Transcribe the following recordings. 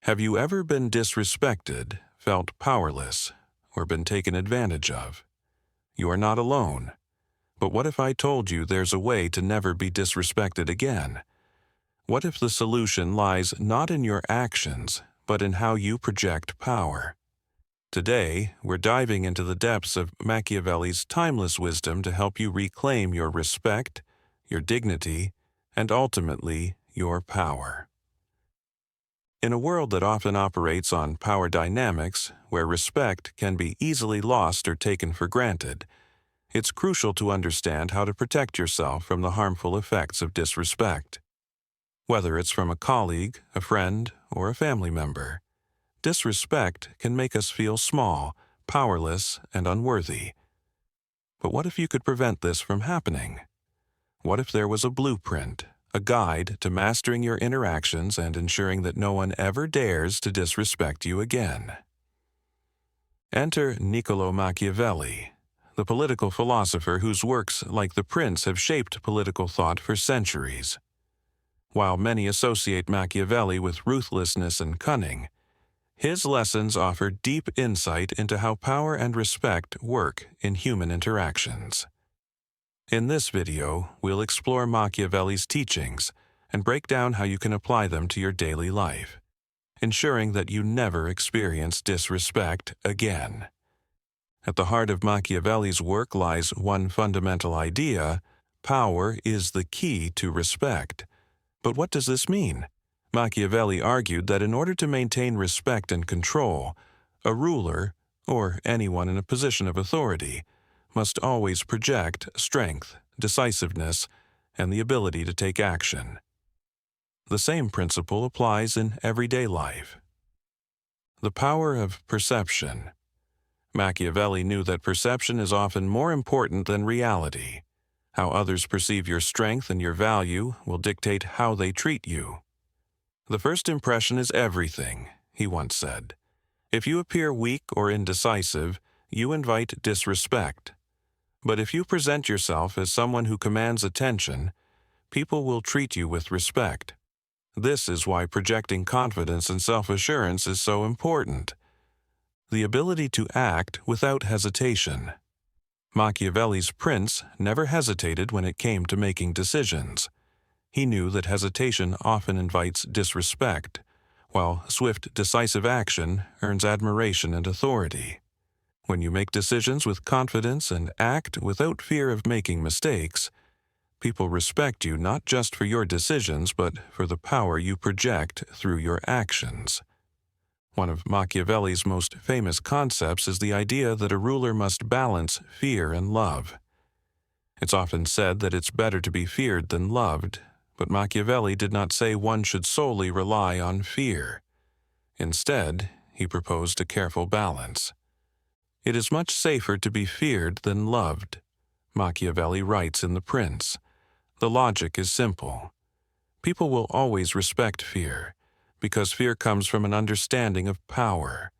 Have you ever been disrespected, felt powerless, or been taken advantage of? You are not alone. But what if I told you there's a way to never be disrespected again? What if the solution lies not in your actions, but in how you project power? Today, we're diving into the depths of Machiavelli's timeless wisdom to help you reclaim your respect, your dignity, and ultimately, your power. In a world that often operates on power dynamics, where respect can be easily lost or taken for granted, it's crucial to understand how to protect yourself from the harmful effects of disrespect. Whether it's from a colleague, a friend, or a family member, disrespect can make us feel small, powerless, and unworthy. But what if you could prevent this from happening? What if there was a blueprint, a guide to mastering your interactions and ensuring that no one ever dares to disrespect you again? Enter Niccolo Machiavelli, the political philosopher whose works, like The Prince, have shaped political thought for centuries. While many associate Machiavelli with ruthlessness and cunning, his lessons offer deep insight into how power and respect work in human interactions. In this video, we'll explore Machiavelli's teachings and break down how you can apply them to your daily life, ensuring that you never experience disrespect again. At the heart of Machiavelli's work lies one fundamental idea: power is the key to respect. But what does this mean? Machiavelli argued that in order to maintain respect and control, a ruler, or anyone in a position of authority, must always project strength, decisiveness, and the ability to take action. The same principle applies in everyday life. The power of perception. Machiavelli knew that perception is often more important than reality. How others perceive your strength and your value will dictate how they treat you. The first impression is everything, he once said. If you appear weak or indecisive, you invite disrespect. But if you present yourself as someone who commands attention, people will treat you with respect. This is why projecting confidence and self-assurance is so important. The ability to act without hesitation. Machiavelli's Prince never hesitated when it came to making decisions. He knew that hesitation often invites disrespect, while swift, decisive action earns admiration and authority. When you make decisions with confidence and act without fear of making mistakes, people respect you not just for your decisions, but for the power you project through your actions. One of Machiavelli's most famous concepts is the idea that a ruler must balance fear and love. It's often said that it's better to be feared than loved, but Machiavelli did not say one should solely rely on fear. Instead, he proposed a careful balance. It is much safer to be feared than loved, Machiavelli writes in The Prince. The logic is simple. People will always respect fear, because fear comes from an understanding of power.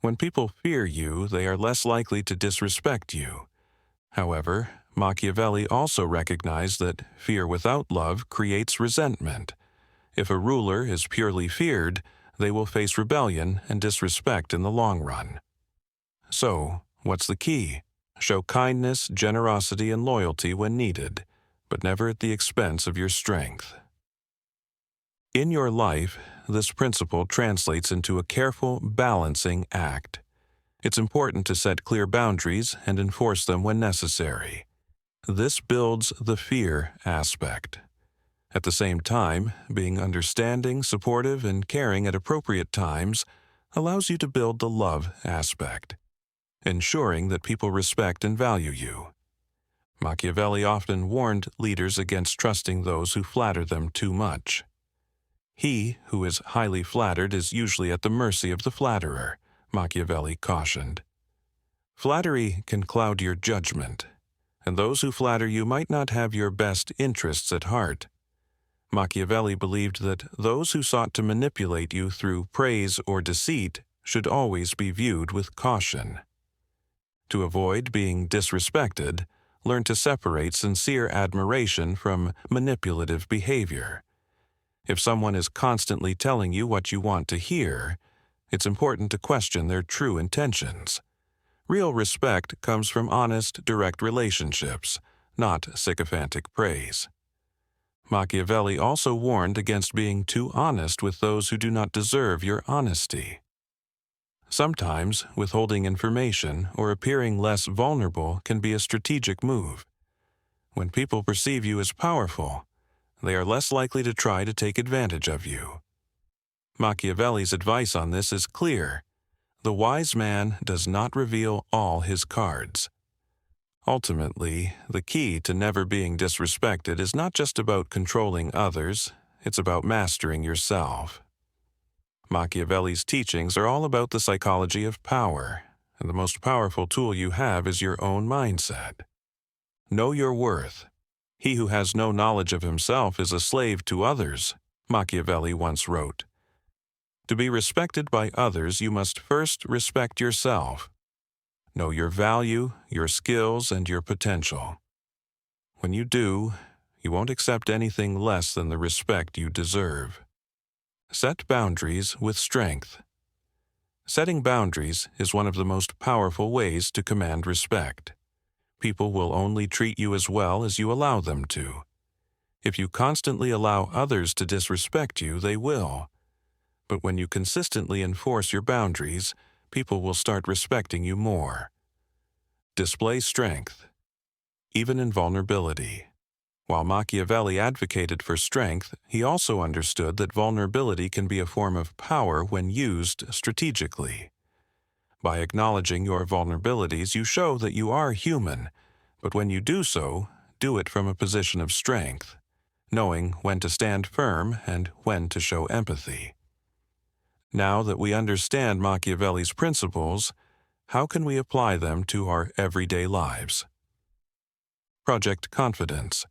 When people fear you, they are less likely to disrespect you. However, Machiavelli also recognized that fear without love creates resentment. If a ruler is purely feared, they will face rebellion and disrespect in the long run. So, what's the key? Show kindness, generosity, and loyalty when needed, but never at the expense of your strength. In your life, this principle translates into a careful, balancing act. It's important to set clear boundaries and enforce them when necessary. This builds the fear aspect. At the same time, being understanding, supportive, and caring at appropriate times allows you to build the love aspect, ensuring that people respect and value you. Machiavelli often warned leaders against trusting those who flatter them too much. He who is highly flattered is usually at the mercy of the flatterer, Machiavelli cautioned. Flattery can cloud your judgment, and those who flatter you might not have your best interests at heart. Machiavelli believed that those who sought to manipulate you through praise or deceit should always be viewed with caution. To avoid being disrespected, learn to separate sincere admiration from manipulative behavior. If someone is constantly telling you what you want to hear, it's important to question their true intentions. Real respect comes from honest, direct relationships, not sycophantic praise. Machiavelli also warned against being too honest with those who do not deserve your honesty. Sometimes, withholding information or appearing less vulnerable can be a strategic move. When people perceive you as powerful, they are less likely to try to take advantage of you. Machiavelli's advice on this is clear. The wise man does not reveal all his cards. Ultimately, the key to never being disrespected is not just about controlling others, it's about mastering yourself. Machiavelli's teachings are all about the psychology of power, and the most powerful tool you have is your own mindset. Know your worth. He who has no knowledge of himself is a slave to others, Machiavelli once wrote. To be respected by others, you must first respect yourself. Know your value, your skills, and your potential. When you do, you won't accept anything less than the respect you deserve. Set boundaries with strength. Setting boundaries is one of the most powerful ways to command respect. People will only treat you as well as you allow them to. If you constantly allow others to disrespect you, they will. But when you consistently enforce your boundaries, people will start respecting you more. Display strength, even in vulnerability. While Machiavelli advocated for strength, he also understood that vulnerability can be a form of power when used strategically. By acknowledging your vulnerabilities, you show that you are human, but when you do so, do it from a position of strength, knowing when to stand firm and when to show empathy. Now that we understand Machiavelli's principles, how can we apply them to our everyday lives? Project Confidence.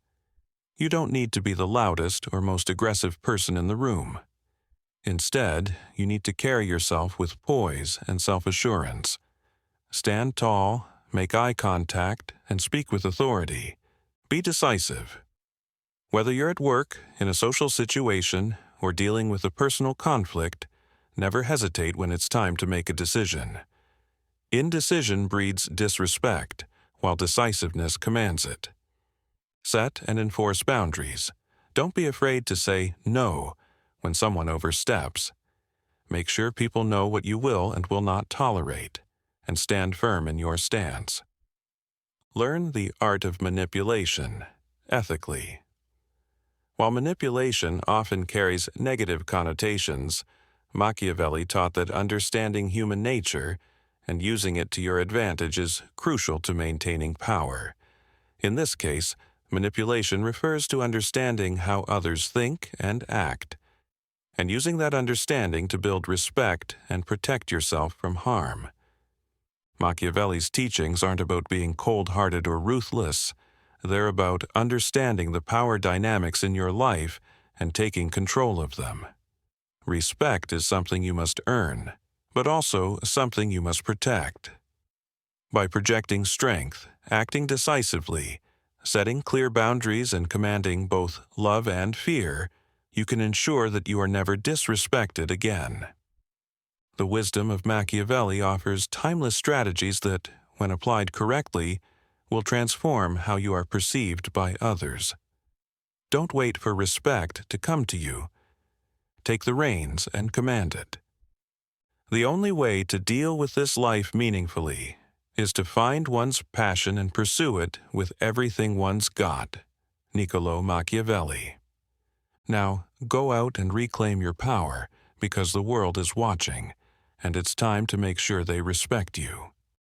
You don't need to be the loudest or most aggressive person in the room. Instead, you need to carry yourself with poise and self-assurance. Stand tall, make eye contact, and speak with authority. Be decisive. Whether you're at work, in a social situation, or dealing with a personal conflict, never hesitate when it's time to make a decision. Indecision breeds disrespect, while decisiveness commands it. Set and enforce boundaries. Don't be afraid to say no when someone oversteps. Make sure people know what you will and will not tolerate, and stand firm in your stance. Learn the art of manipulation, ethically. While manipulation often carries negative connotations, Machiavelli taught that understanding human nature and using it to your advantage is crucial to maintaining power. In this case, manipulation refers to understanding how others think and act, and using that understanding to build respect and protect yourself from harm. Machiavelli's teachings aren't about being cold-hearted or ruthless. They're about understanding the power dynamics in your life and taking control of them. Respect is something you must earn, but also something you must protect. By projecting strength, acting decisively, setting clear boundaries, and commanding both love and fear, you can ensure that you are never disrespected again. The wisdom of Machiavelli offers timeless strategies that, when applied correctly, will transform how you are perceived by others. Don't wait for respect to come to you. Take the reins and command it. The only way to deal with this life meaningfully is to find one's passion and pursue it with everything one's got. Niccolo Machiavelli. Now, go out and reclaim your power, because the world is watching, and it's time to make sure they respect you.